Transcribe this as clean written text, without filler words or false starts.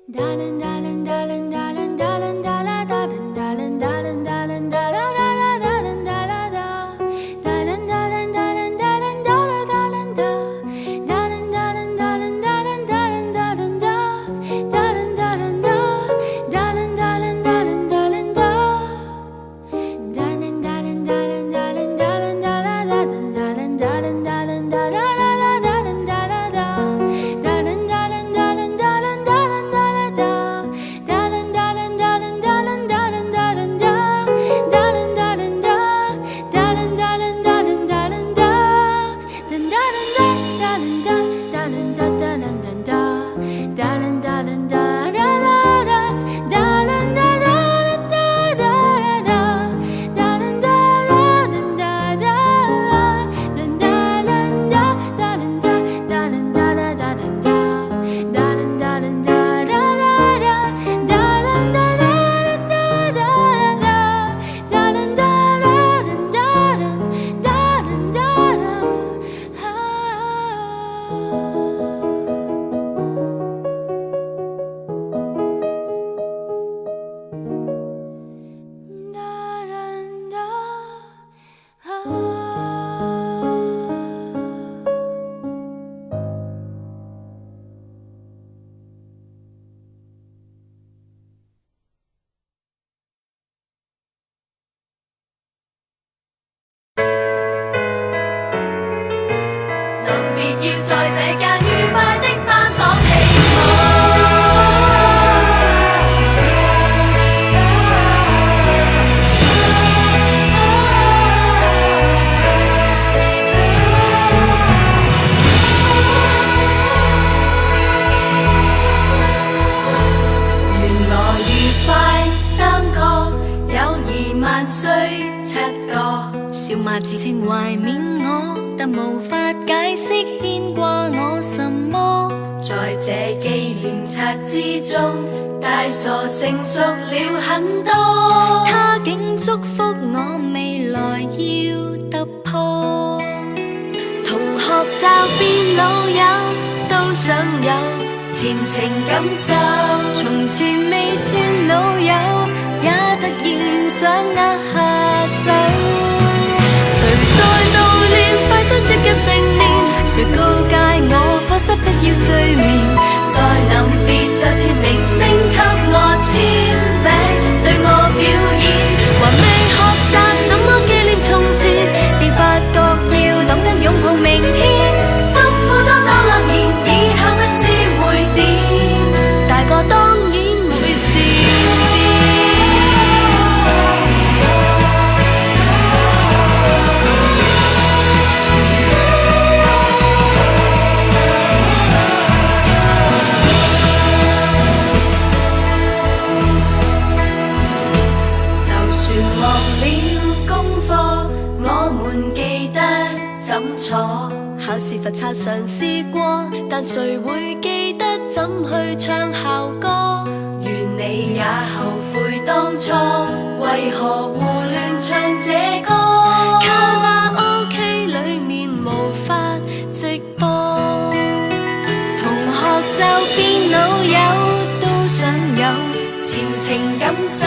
要在這間愉快的班房起舞。原來愉快三個，友誼萬歲7個，笑罵自稱懷緬我，但無法解釋牽掛我什麼。在這紀念冊之中，大傻成熟了很多。他竟祝福我未來要突破。同學就變老友，都想有前程感受。從前未算老友，也突然想握下手。誰在悼念快將接近成年？誰告誡我課室不要睡眠？在臨別就簽名聲給我簽名，對我表演。還未學習怎麼紀念從前，便發覺要懂得擁抱明天。祝福多多樂言，以後不知會點，大個當然會笑點。考試罰抄嘗試過，但誰會記得怎去唱校歌？願你也後悔當初，為何胡亂唱這歌？卡拉 OK 裡面無法直播，同學就變老友，都想有前程感受。